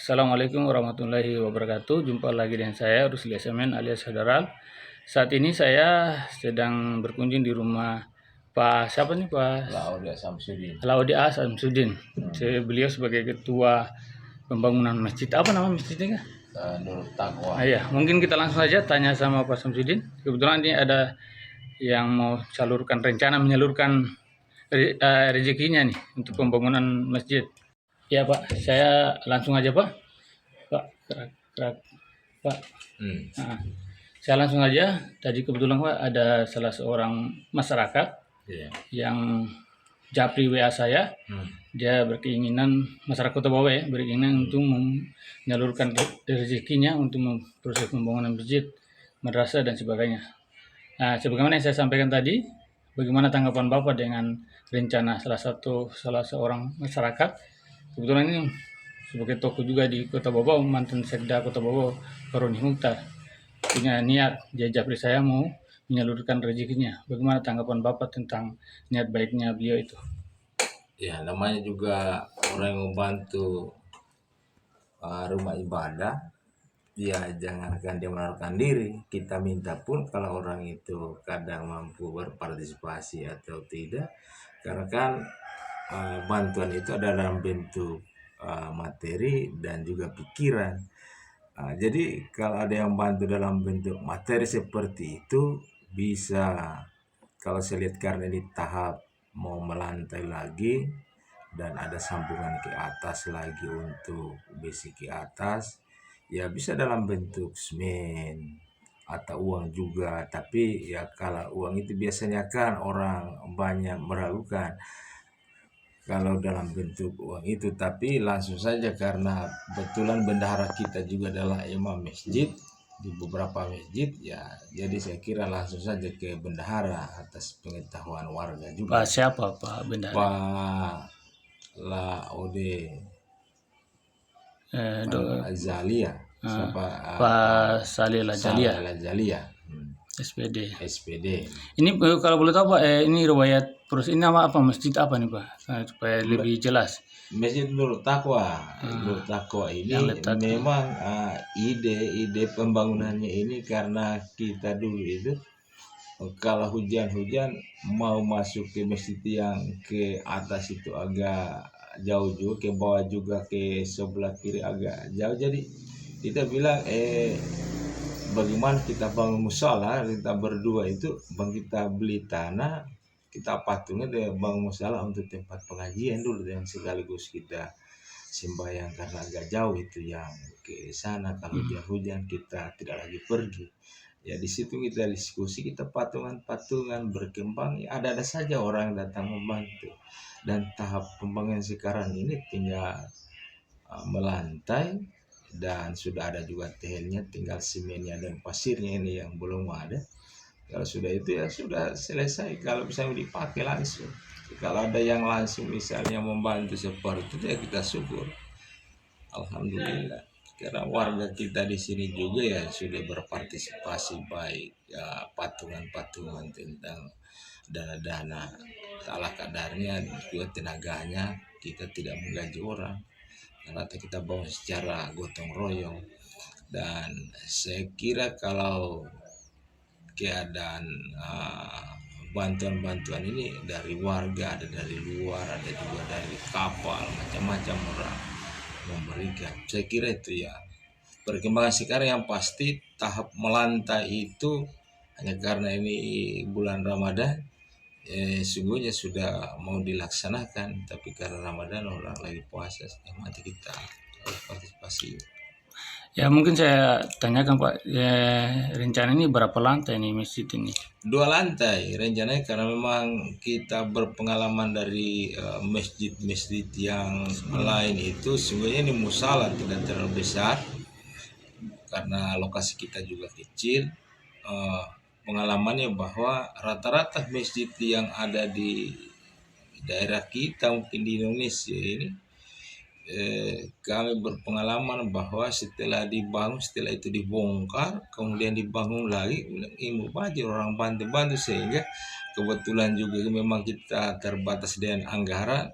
Assalamualaikum warahmatullahi wabarakatuh. Jumpa lagi dengan saya Rusli Semen alias Federal. Saat ini saya sedang berkunjung di rumah Pak siapa nih Pak? Laudi A. Samsudin. Beliau sebagai ketua pembangunan masjid. Apa nama masjidnya? Nurul Taqwa. Ya, mungkin kita langsung saja tanya sama Pak Samsudin. Kebetulan ini ada yang mau menyalurkan rezekinya nih untuk pembangunan masjid. Ya Pak, saya langsung aja Pak. Pak. Nah, saya langsung aja. Tadi kebetulan Pak ada salah seorang masyarakat yang japri WA saya. Dia berkeinginan, masyarakat Kota Bawah ya, berkeinginan untuk menyalurkan rezekinya untuk proses pembangunan masjid, madrasah dan sebagainya. Nah, sebagaimana yang saya sampaikan tadi, bagaimana tanggapan Bapak dengan rencana salah seorang masyarakat? Kebetulan ini sebagai tokoh juga di Kota Bawah, mantan Sekda Kota Bawah, Karoni Mukhtar, punya niat dia japri saya mau menyalurkan rezekinya. Bagaimana tanggapan Bapak tentang niat baiknya beliau itu? Ya, namanya juga orang yang membantu rumah ibadah, ya jangankan dia menaruhkan diri, kita minta pun kalau orang itu kadang mampu berpartisipasi atau tidak, karena kan bantuan itu ada dalam bentuk materi dan juga pikiran. Jadi kalau ada yang bantu dalam bentuk materi seperti itu bisa, kalau saya lihat karena ini tahap mau melantai lagi dan ada sambungan ke atas lagi untuk besi ke atas, ya bisa dalam bentuk semen atau uang juga. Tapi ya kalau uang itu biasanya kan orang banyak meragukan kalau dalam bentuk uang itu, tapi langsung saja karena betulan bendahara kita juga adalah imam masjid di beberapa masjid, ya jadi saya kira langsung saja ke bendahara atas pengetahuan warga juga. Pak siapa Pak bendahara? Pak Laode Azalia, Pak Salih Lajalia, SPD. Ini kalau boleh tahu Pak, ini riwayat terus ini nama apa masjid apa nih Pak? Supaya lebih jelas. Masjid Nurul Taqwa. Nurul Taqwa ini memang ide pembangunannya ini karena kita dulu itu kalau hujan-hujan mau masuk ke masjid yang ke atas itu agak jauh juga, ke bawah juga ke sebelah kiri agak jauh, jadi kita bilang bagaimana kita bangun musola, kita berdua itu kita beli tanah, kita patungnya dia bangun musola untuk tempat pengajian dulu, dan sekaligus kita sembahyang karena agak jauh itu yang ke sana. Kalau hujan kita tidak lagi pergi, ya di situ kita diskusi, kita patungan berkembang, ya ada saja orang yang datang membantu. Dan tahap pembangunan sekarang ini tinggal melantai dan sudah ada juga tehnya, tinggal semennya dan pasirnya ini yang belum ada. Kalau sudah itu ya sudah selesai, kalau bisa dipakai langsung. Kalau ada yang langsung misalnya membantu seperti itu, ya kita syukur, alhamdulillah. Karena warga kita di sini juga ya sudah berpartisipasi baik ya, patungan tentang dana-dana salah kadarnya, juga tenaganya kita tidak menggaji orang, karena kita bawa secara gotong royong. Dan saya kira kalau keadaan bantuan-bantuan ini dari warga, ada dari luar, ada juga dari kapal, macam-macam orang memberikan. Saya kira itu ya perkembangan sekarang. Yang pasti tahap melantai itu hanya karena ini bulan Ramadan, sungguhnya sudah mau dilaksanakan, tapi karena Ramadan orang lagi puasa, mati kita harus partisipasi. Ya mungkin saya tanyakan Pak, rencana ini berapa lantai nih masjid ini? 2 lantai rencananya, karena memang kita berpengalaman dari masjid-masjid yang lain itu, sungguhnya ini musala tidak terlalu besar karena lokasi kita juga kecil. Pengalamannya bahwa rata-rata masjid yang ada di daerah kita, mungkin di Indonesia ini, kami berpengalaman bahwa setelah itu dibongkar, kemudian dibangun lagi, ilmu banjir orang bantu-bantu, sehingga kebetulan juga memang kita terbatas dengan anggaran,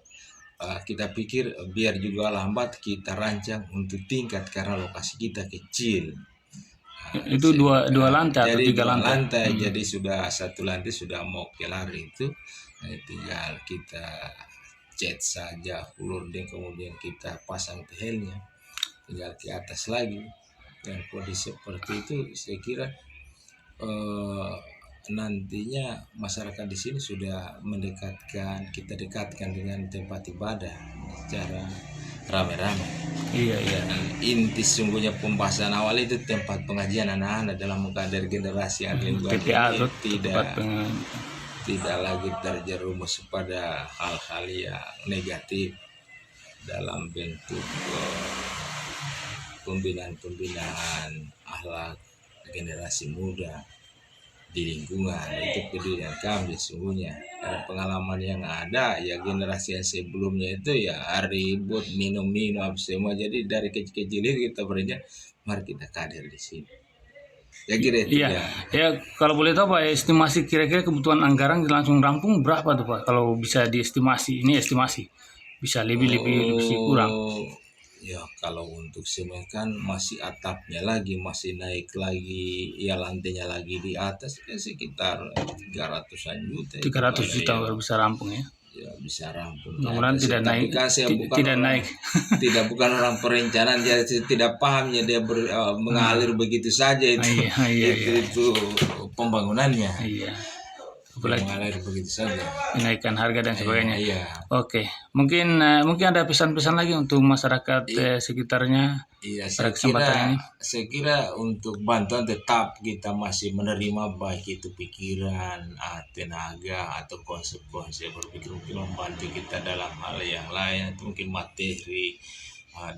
kita pikir biar juga lambat kita rancang untuk tingkat karena lokasi kita kecil. Itu dua lantai atau jadi 3 lantai? Jadi sudah satu lantai sudah mau kelar itu, tinggal kita cat saja dan kemudian kita pasang tihelnya, tinggal ke atas lagi. Dan kondisi seperti itu saya kira nantinya masyarakat di sini sudah kita dekatkan dengan tempat ibadah secara rame-rame. Iya. Inti sungguhnya pembahasan awal itu tempat pengajian anak-anak dalam mengkader generasi yang tidak lagi terjerumus pada hal-hal yang negatif dalam bentuk pembinaan akhlak generasi muda di lingkungan. Itu pendirian kami sesungguhnya, karena pengalaman yang ada ya generasi yang sebelumnya itu ya ribut minum semua, jadi dari kecil-kecil itu kita berencana mari kita kader di sini ya kira itu. Ya kalau boleh tahu Pak, estimasi kira-kira kebutuhan anggaran langsung rampung berapa tuh Pak, kalau bisa diestimasi? Ini estimasi bisa lebih kurang. Ya kalau untuk semen kan masih atapnya lagi, masih naik lagi, ya lantainya lagi di atas, ya sekitar 300-an juta. 300 juta baru bisa rampung ya? Ya bisa rampung. Mudah-mudahan tidak naik. Kan saya bukan orang perencanaan, dia tidak pahamnya, dia mengalir begitu saja itu. Itu pembangunannya. Iya. Mengalir begitu saja. Menaikkan harga dan sebagainya. Oke. Mungkin ada pesan-pesan lagi untuk masyarakat sekitarnya. Iya, saya kira untuk bantuan tetap kita masih menerima, baik itu pikiran, tenaga atau konsep-konsep berpikir mungkin membantu kita dalam hal yang lain, atau mungkin materi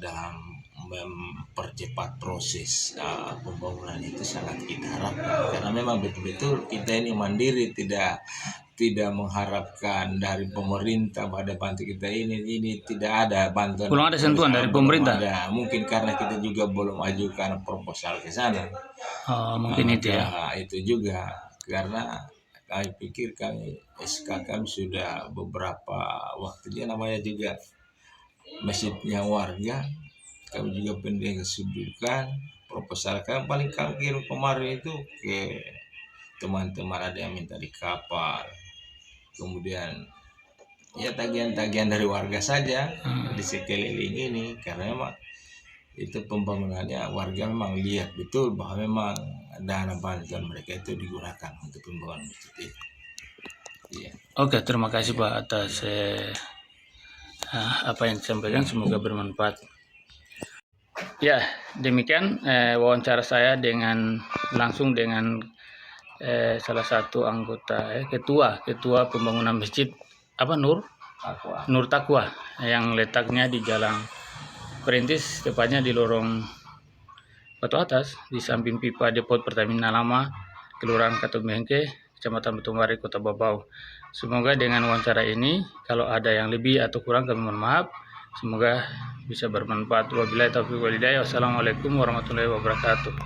dalam mempercepat proses pembangunan itu sangat kita harapkan, karena memang betul-betul kita ini mandiri, tidak mengharapkan dari pemerintah pada bantu kita ini tidak ada bantuan. Belum ada sentuhan dari pemerintah. Ada, mungkin karena kita juga belum ajukan proposal ke sana. Mungkin itu ya. Itu juga karena kami pikir SK kami sudah beberapa waktu, dia namanya juga masjidnya warga, kami juga pengen kesudukan proposal kami, paling kami kirim kemarin itu ke teman-teman, ada yang minta di kapal, kemudian ya tagihan-tagihan dari warga saja di sekeliling ini, karena memang itu pembangunannya warga memang lihat betul bahwa memang dana bantuan mereka itu digunakan untuk pembangunan masjid itu. Oke, terima kasih Pak atas apa yang disampaikan, semoga bermanfaat. Ya, demikian wawancara saya langsung dengan salah satu anggota ketua pembangunan masjid Nur Taqwa yang letaknya di Jalan Perintis, tepatnya di lorong Batu Atas, di samping pipa depot Pertamina Lama, Kelurahan Katumbengke, Kecamatan Batumbari, Kota Babau. Semoga dengan wawancara ini, kalau ada yang lebih atau kurang kami mohon maaf. Semoga bisa bermanfaat. Wabillahi taufiq wal hidayah. Wassalamualaikum warahmatullahi wabarakatuh.